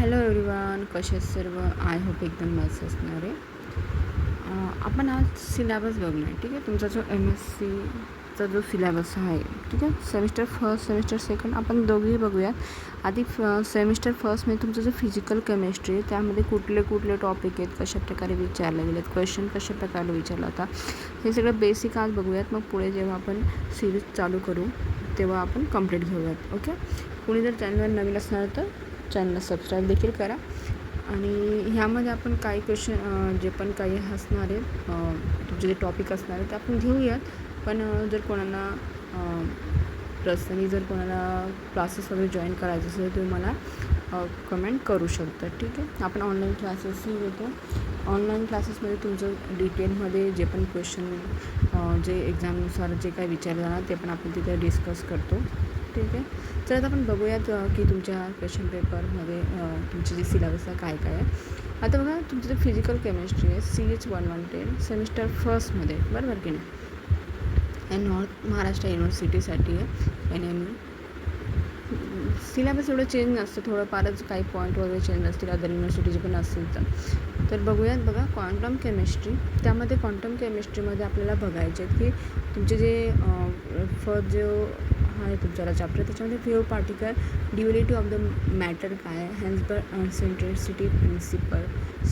Hello everyone, कसे आहेत सर्व? आय होप एकदम मस्त असणार आहे. आपण आज सिलॅबस बघणार. ठीक आहे, तुमचा जो MSCचा जो सिलॅबस आहे, ठीक आहे, सेमिस्टर फर्स्ट सेमिस्टर सेकंड आपण दोघेही बघूयात. आधी सेमिस्टर फर्स्टमध्ये तुमचं जो फिजिकल केमिस्ट्री आहे त्यामध्ये कुठले कुठले टॉपिक आहेत, कशाप्रकारे विचारले गेले आहेत, क्वेश्चन कशाप्रकारे विचारला होता, हे सगळं बेसिक आज बघूयात. मग पुढे जेव्हा आपण सिरीज चालू करू तेव्हा आपण कंप्लीट घेऊयात. ओके, कोणी जर चॅनलवर नवीन असणार तर चॅनलला सबस्क्राईब देखील करा. आणि ह्यामध्ये आपण काही क्वेश्चन जे पण काही असणार आहेत, तुमचे जे टॉपिक असणार आहेत ते आपण घेऊयात. पण जर कोणाला पर्सनली जर कोणाला क्लासेस वगैरे जॉईन करायचं असेल तर तुम्ही मला कमेंट करू शकता. ठीक आहे, आपण ऑनलाईन क्लासेसही घेतो. ऑनलाईन क्लासेसमध्ये तुमचं डिटेलमध्ये जे पण क्वेश्चन जे एक्झामनुसार जे काही विचारलं जाणार ते पण आपण तिथे डिस्कस करतो. ठीक आहे, तर आता आपण बघूयात की तुमच्या क्वेश्चन पेपरमध्ये तुमची जी सिलेबस आहे काय काय आहे. आता बघा, तुमचं जे फिजिकल केमिस्ट्री आहे CH 110 सेमिस्टर फर्स्टमध्ये, बरोबर की नाही, नॉर्थ महाराष्ट्र युनिव्हर्सिटीसाठी आहे. NMU सिलेबस एवढं चेंज नसतं, थोडंफारच काही पॉईंट वगैरे चेंज असतील अदर युनिव्हर्सिटीचे पण असतील तर बघूयात. बघा, क्वांटम केमिस्ट्री, त्यामध्ये क्वांटम केमिस्ट्रीमध्ये आपल्याला बघायचे आहेत की तुमचे जे फर्स्ट जो आहे तुमच्याला चॅप्टर, त्याच्यामध्ये wave particle duality of the matter काय आहे, हेन्सबर्ग सेंट्रिसिटी प्रिन्सिपल,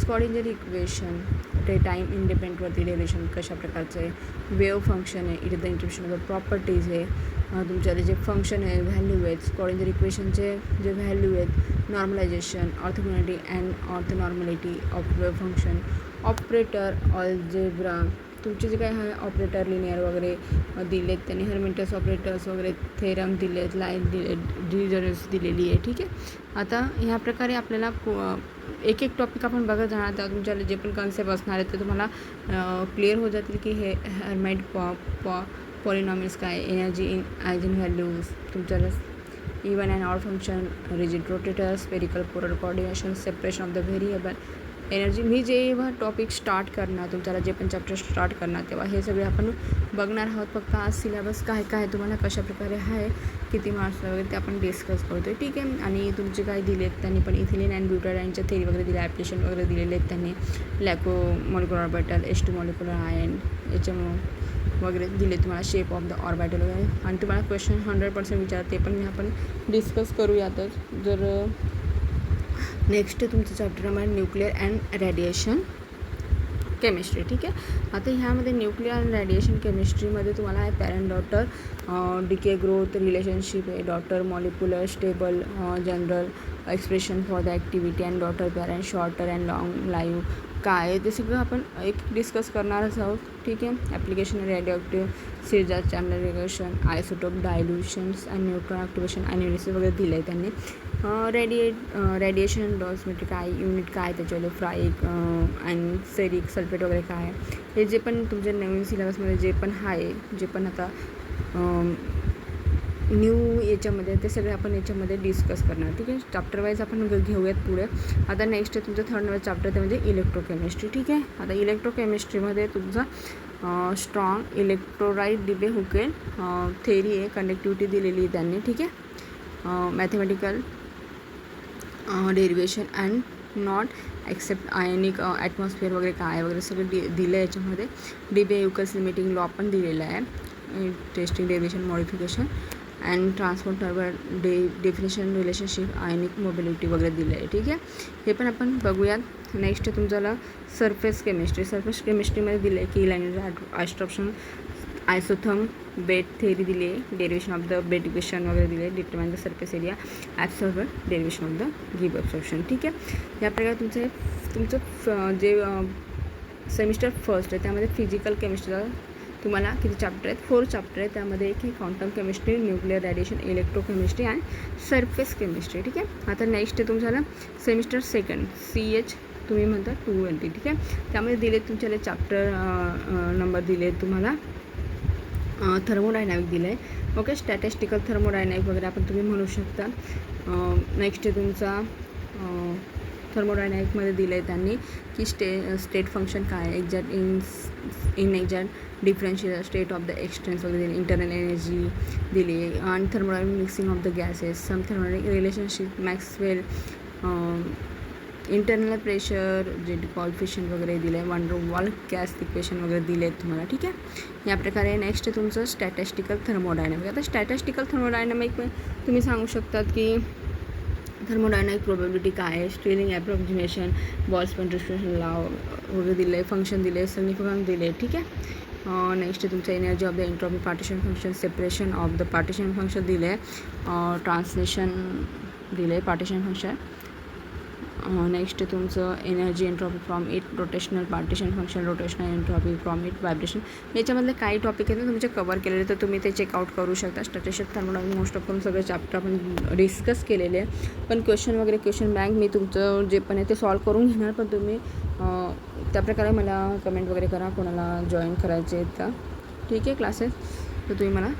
स्कॉडिंजर इक्वेशन, ते टाईम इंडिपेंडंटवरती डेरिव्हेशन कशा प्रकारचं आहे, वेव्ह फंक्शन आहे, it the interpretation of the properties आहे, तुमच्याकडे जे फंक्शन आहे, व्हॅल्यू आहेत, स्कॉडिंजर इक्वेशनचे जे व्हॅल्यू आहेत, normalization, orthogonality and orthonormality of wave function, operator, algebra, तुमचे जे काय आहे ऑपरेटर लिनियर वगैरे दिलेत त्यांनी, हर्मिटियस ऑपरेटर्स वगैरे, थेरम दिलेत, लाईन दिले, डिरिव्हेटिव्ह दिलेली आहे. ठीक आहे, आता ह्या प्रकारे आपल्याला एक एक टॉपिक आपण बघत जाणार. त्या तुमच्याला जे पण कन्सेप्ट असणार आहेत ते तुम्हाला क्लिअर होत जातील की हे हर्माइट पॉलिनॉमिल्स काय, एनर्जी इन आयजेन व्हॅल्यूज, तुमच्याला even and odd function, rigid rotator, spherical polar coordination, separation of the variable, energy. मी जेव्हा टॉपिक स्टार्ट करणार, तुमच्याला जे पण चॅप्टर स्टार्ट करणार तेव्हा हे सगळे आपण बघणार आहोत. फक्त आज सिलेबस काय काय तुम्हाला कशाप्रकारे आहे, किती मार्क्स वगैरे ते आपण डिस्कस करतो आहे. ठीक आहे, आणि तुमचे काय दिले आहेत त्यांनी पण इथिलीन अँड ब्युटाडाईनच्या थेरी वगैरे दिले, ॲप्लिकेशन वगैरे दिलेले आहेत त्यांनी, LCAO molecular orbital, H2 molecular ion, HMO वगैरे दिले तुम्हाला, शेप ऑफ द ऑर्बिटल वगैरे. आणि तुम्हाला क्वेश्चन 100% विचार ते पण आपण डिस्कस करूयातच. जर नेक्स्ट तुमचं चॅप्टर आहे न्यूक्लिअर अँड रेडिएशन केमिस्ट्री. ठीक आहे, आता ह्यामध्ये न्यूक्लिअर अँड रेडिएशन केमिस्ट्रीमध्ये तुम्हाला आहे parent daughter, decay growth relationship आहे, daughter molecular stable, general expression for the activity and daughter parent, shorter and long live काय आहे ते सगळं आपण एक डिस्कस करणारच आहोत. ठीक आहे, ॲप्लिकेशन रेडिओ सिरजा channel regulation, isotope dilutions and neutron activation analysis वगैरे दिलं आहे त्यांनी. रेडिएशन डॉसमेट्रिक काय, युनिट काय त्याच्यामध्ये, फ्राईक आणि सेरिक सल्फेट वगैरे काय आहे, हे जे पण तुमच्या नवीन सिलेबसमध्ये जे पण आहे, जे पण आता न्यू याच्यामध्ये ते सगळे आपण याच्यामध्ये डिस्कस करणार. ठीक आहे, चॅप्टर वाईज आपण घेऊयात पुढे. आता नेक्स्ट तुमचं थर्ड नंबर चॅप्टर ते म्हणजे इलेक्ट्रोकेमिस्ट्री. ठीक आहे, आता इलेक्ट्रोकेमिस्ट्रीमध्ये तुमचा स्ट्रॉंग इलेक्ट्रोलाइट दिले, हुकेल थेरी आहे, कंडक्टिव्हिटी दिलेली आहे त्यांनी. ठीक आहे, mathematical derivation and not accept ionic atmosphere वगैरे काय वगैरे सगळं दिलं आहे याच्यामध्ये. DBA युकल्स लिमिटिंग लॉ पण दिलेला आहे, testing derivation modification and transport definition relationship ionic mobility वगैरे दिलं आहे. ठीक आहे, हे पण आपण बघूयात. नेक्स्ट तुमच्याला सरफेस केमिस्ट्रीमध्ये दिलं आहे की लॅन्ड ॲस्ट्रॉप्शन, आयसोथर्म बेट थेरी दिली आहे, derivation of the BET equation वगैरे दिले, determine the surface area, absorber, derivation of the give absorption. ठीक आहे, या प्रकारे तुमचं जे सेमिस्टर फर्स्ट आहे त्यामध्ये फिजिकल केमिस्ट्रीला तुम्हाला किती चॅप्टर आहेत, 4 चॅप्टर आहेत. त्यामध्ये एक ही quantum chemistry, nuclear radiation, electrochemistry and surface chemistry. ठीक आहे, आता नेक्स्ट आहे तुमच्याला सेमिस्टर सेकंड CH तुम्ही म्हणता 220. ठीक आहे, त्यामध्ये दिले तुमच्याला चॅप्टर नंबर दिले तुम्हाला, थर्मोडायनॅमिक दिलं आहे. ओके, स्टॅटिस्टिकल थर्मोडायनॅमिक वगैरे आपण तुम्ही म्हणू शकता. नेक्स्ट आहे तुमचा थर्मोडायनॅमिकमध्ये दिलं आहे त्यांनी की स्टेट फंक्शन काय आहे, in exact differential state of the existence वगैरे दिली, इंटरनल एनर्जी दिली आहे, आणि thermodynamic mixing of the gases, some thermodynamic relationship, Maxwell internal pressure जे कॉलिफिकेशन वगैरे दिलं आहे, वन वॉल गॅस इक्वेशन वगैरे दिले आहेत तुम्हाला. ठीक आहे. या प्रकारे नेक्स्ट तुमचं स्टॅटिस्टिकल थर्मोडायनॅमिक. आता स्टॅटिस्टिकल थर्मोडायनॅमिक तुम्ही सांगू शकतात की थर्मोडायनॅमिक प्रोबॅबिलिटी काय आहे, स्ट्रेलिंग ॲप्रॉक्सिमेशन, बॉल्समॅन डिस्ट्रीब्युशन लॉ वगैरे दिलं आहे, फंक्शन दिले, सिग्निफिकन्स दिले. ठीक आहे. नेक्स्ट तुमचं energy of the entropy partition function, separation of the partition function दिले आहे, ट्रान्सलेशन दिले पार्टिशन फंक्शन. नेक्स्ट तुमचं energy entropy from it, rotational partition function, rotational entropy from it, vibration. याच्यामधले काही टॉपिक आहेत तुमचे कवर केलेले, तर तुम्ही ते चेकआउट करू शकता. स्टॅटिस्टिकल थर्मोडायनॅमिक मोस्ट ऑफ सगळे चॅप्टर आपण डिस्कस केलेले आहे. पण क्वेश्चन बँक मी तुमचं जे पण आहे ते सॉल्व करून घेणार, पण तुम्ही त्याप्रकारे मला कमेंट वगैरे करा कोणाला जॉईन करायचे आहेत का. ठीक आहे क्लासेस, तर तुम्ही मला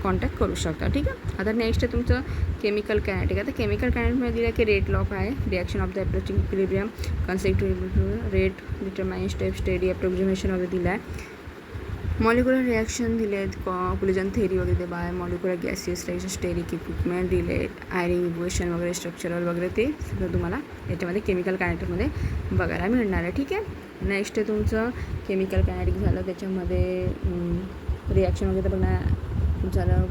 कॉन्टॅक्ट करू शकता. ठीक आहे. आता नेक्स्ट आहे तुमचं केमिकल कायनेटिक. आता केमिकल कायनेटिकमध्ये दिलं आहे की रेट लॉ काय, reaction of the approaching equilibrium, consecutive rate, determine step, steady approximation वगैरे दिलं आहे. मॉलिक्युलर रिॲक्शन दिले आहेत, कोलिजन थेरी वगैरे bimolecular gases reaction, steric equipment दिले आहेत, आयरिंग इक्वेशन वगैरे, स्ट्रक्चरल वगैरे ते सगळं तुम्हाला याच्यामध्ये केमिकल कायनेटिकमध्ये बघायला मिळणार आहे. ठीक आहे. नेक्स्ट आहे तुमचं केमिकल कायनेटिक झालं, त्याच्यामध्ये रिॲक्शन वगैरे बघणार झालं,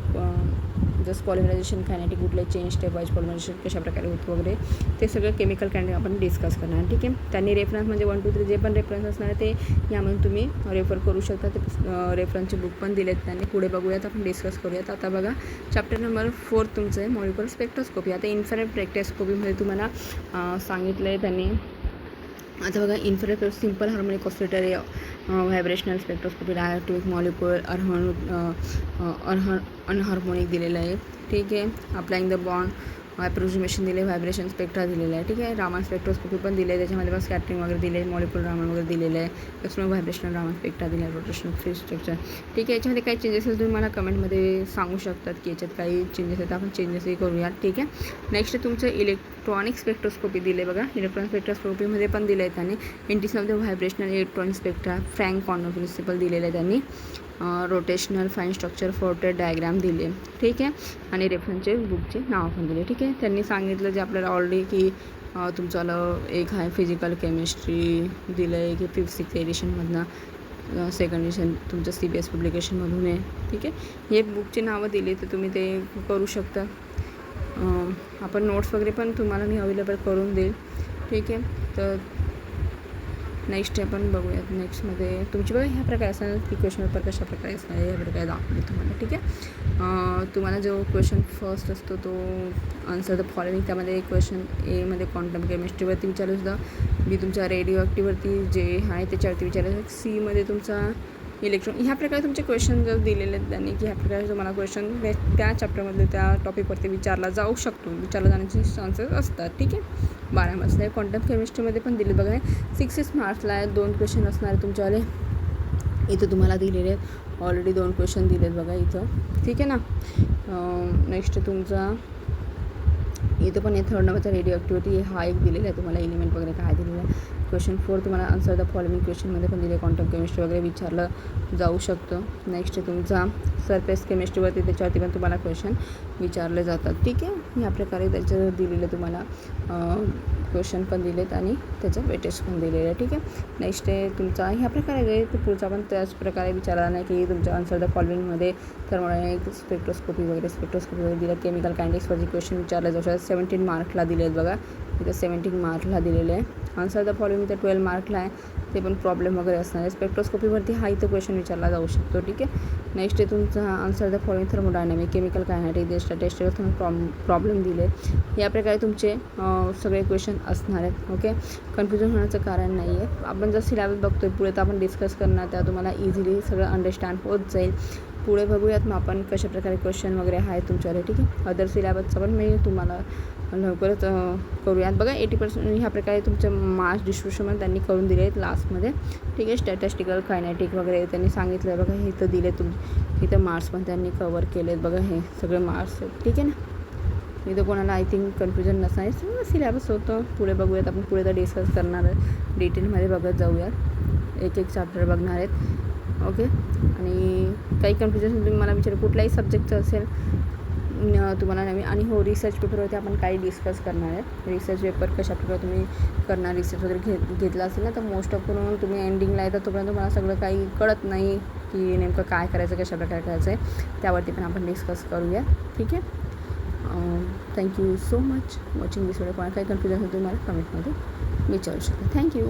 जस्ट पॉलिमरायझेशन, कायनेटिक कुठले चेंज, स्टेप वाईज पॉलिमरायझेशन कशा प्रकारे होतं वगैरे ते सगळं केमिकल कायनेटिक आपण डिस्कस करणार. ठीक आहे. त्यांनी रेफरन्स म्हणजे 1, 2, 3 जे पण रेफरन्स असणार आहे ते यामध्ये तुम्ही रेफर करू शकता. ते रेफरन्सचे बुक पण दिलेत त्यांनी. पुढे बघूयात, आपण डिस्कस करूयात. आता बघा चॅप्टर नंबर 4 तुमचं आहे मॉलिक्युलर स्पेक्ट्रोस्कोपी. आता इन्फ्रारेड स्पेक्ट्रोस्कोपीमध्ये तुम्हाला सांगितलं आहे त्यांनी. आता बघा infrared simple harmonic oscillatory, vibrational spectroscopy, diatomic molecular, anharmonic दिलेलं आहे. ठीक आहे. अप्लाइंग द बॉन्ड, अप्रोक्सिमेशन दिले, व्हायब्रेशन स्पेक्ट्रा दिलेलं आहे. ठीक आहे. रामन स्पेक्ट्रोस्कोपी पण दिले आहे, त्याच्यामध्ये पण स्कॅटरिंग वगैरे दिले आहे, मॉलिक्युलर रामन वगैरे दिलेलं आहे, एक्सटर्नल व्हायब्रेशनल रामन स्पेक्ट्रा दिले आहे, रोटेशनल फ्री स्ट्रक्चर. ठीक आहे. याच्यामध्ये काही चेंजेस तुम्ही मला कमेंटमध्ये सांगू शकतात की याच्यात काही चेंजेस आहेत, आपण चेंजेसही करूयात. ठीक आहे. नेक्स्ट तुमचं इलेक्ट्रॉनिक स्पेक्ट्रोस्कोपी दिले बघा. इलेक्ट्रॉनिक स्पेक्ट्रोस्कोपीमध्ये पण दिलं आहे त्यांनी. Integration of the vibrational electronic spectra, Franck corner principle दिलेलं आहे त्यांनी. Rotational fine structure Fortrat diagram दिले. ठीक आहे. आणि रेफरन्सचे बुकचे नाव पण दिले. ठीक आहे. त्यांनी सांगितलं जे आपल्याला ऑलरेडी की तुमचं एक आहे फिजिकल केमिस्ट्री दिलं आहे की 5th 6th एडिशनमधनं, सेकंड एडिशन तुमचं CBS पब्लिकेशनमधून आहे. ठीक आहे. हे बुकची नावं दिली तर तुम्ही ते करू शकता. आपण नोट्स वगैरे पण तुम्हाला मी अवेलेबल करून देईल. ठीक आहे. तर नेक्स्ट आपण बघूयात. नेक्स्टमध्ये तुमची बघा ह्या प्रकारे असणार की क्वेश्चन पेपर कशा प्रकारे असणार आहे ह्या प्रकारे दाखवले तुम्हाला. ठीक आहे. तुम्हाला जो क्वेश्चन फर्स्ट असतो तो आन्सर द फॉलोइंग, त्यामध्ये क्वेश्चन एमध्ये क्वांटम केमिस्ट्रीवरती विचारलं सुद्धा, बी तुमच्या रेडिओ ॲक्टिव्हवरती जे आहे त्याच्यावरती विचारलं, सीमध्ये तुमचा इलेक्ट्रॉन. ह्या प्रकारे तुमचे क्वेश्चन जर दिलेले आहेत त्यांनी की ह्या प्रकारे तुम्हाला क्वेश्चन त्या चॅप्टरमधले त्या टॉपिकवरती विचारला जाऊ शकतो, विचारला जाण्याचे चान्सेस असतात. ठीक आहे. 12 मार्क्सला आहे. क्वांटम केमिस्ट्रीमध्ये पण दिले बघा. 6 मार्क्सला आहे. 2 क्वेश्चन असणार आहे तुमच्यावाले. इथं तुम्हाला दिलेले आहेत ऑलरेडी 2 क्वेश्चन दिलेत बघा इथं. ठीक आहे ना. नेक्स्ट तुमचा इथं पण थर्ड नंबरचा रेडिओ ॲक्टिव्हिटी हा एक दिलेला आहे तुम्हाला, एलिमेंट वगैरे काय दिलेलं आहे. क्वेश्चन 4 तुम्हाला आन्सर द फॉलोइंग क्वेश्चनमध्ये पण दिले, क्वांटम केमिस्ट्री वगैरे विचारलं जाऊ शकतं. नेक्स्ट तुमचा सरफेस केमिस्ट्रीवरती त्याच्यावरती पण तुम्हाला क्वेश्चन विचारले जातात. ठीक आहे. ह्या प्रकारे त्याचं दिलेलं तुम्हाला क्वेश्चन पण दिलेत आणि त्याचं वेटेज पण दिलेलं आहे. ठीक आहे. नेक्स्ट आहे तुमचा ह्या प्रकारे जे तर पुढचा पण त्याच प्रकारे विचारला नाही की तुमच्या आन्सर द फॉलोइंगमध्ये थर्मोडायनॅमिक स्पेक्ट्रोस्कोपी वगैरे दिलं, केमिकल कायनेटिक्सवरती क्वेश्चन विचारले जाऊ शकतात. 17 मार्कला दिले आहेत बघा. इथं 17 मार्कला दिलेले आहे. आन्सर द फॉलोइंग इथं 12 मार्कला आहे, ते पण प्रॉब्लेम वगैरे असणार आहे. स्पेक्ट्रोस्कोपीवरती हा इथं क्वेश्चन विचारला जाऊ शकतो. ठीक आहे. नेक्स्ट आहे तुमचा answer the following thermodynamic, chemical kinetic, statistical problem दिले. या प्रकारे तुमचे सगळे क्वेश्चन असणार आहेत. ओके. कन्फ्युजन होण्याचं कारण नाही आहे. आपण जर सिलेबस बघतोय पुढे तर आपण डिस्कस करणार, त्या तुम्हाला इझिली सगळं अंडरस्टँड होत जाईल. पुढे बघूयात मग आपण कशाप्रकारे क्वेश्चन वगैरे आहेत तुमच्याकडे. ठीक आहे. अदर सिलेबसचं पण मी तुम्हाला लवकरच करूयात. बघा 80% ह्या प्रकारे तुमचं मार्क्स डिस्ट्रिब्युशन त्यांनी करून दिले आहेत लास्टमध्ये. ठीक आहे. स्टॅटिस्टिकल कायनेटिक वगैरे त्यांनी सांगितलं आहे बघा. हे इथं दिले इथं मार्क्स पण त्यांनी कवर केले आहेत बघा. हे सगळे मार्क्स आहेत. ठीक आहे ना. इथं कोणाला आय थिंक कन्फ्युजन नसणार, सगळं सिलेबस होतं. पुढे बघूयात आपण, पुढे तर डिस्कस करणार आहे, डिटेलमध्ये बघत जाऊयात, एक चॅप्टर बघणार आहेत. ओके. आणि काही कन्फ्युजन तुम्ही मला विचार कुठल्याही सब्जेक्टचं असेल तुम्हाला नवीन आणि हो रिसर्च पेपरवरती आपण काही डिस्कस करणार आहे. रिसर्च पेपर कशाप्रकारे तुम्ही करणार, रिसर्च वगैरे घेतला असेल ना, तर मोस्ट ऑफ करून तुम्ही एंडिंगला येतात तोपर्यंत तुम्हाला सगळं काही कळत नाही की नेमकं काय करायचं, कशाप्रकारे करायचं आहे. त्यावरती पण आपण डिस्कस करूया. ठीक आहे. थँक्यू सो मच वॉचिंग दिस व्हिडिओ. कोणाला काही कन्फ्युजन असेल तुम्हाला कमेंटमध्ये विचारू शकता. थँक्यू.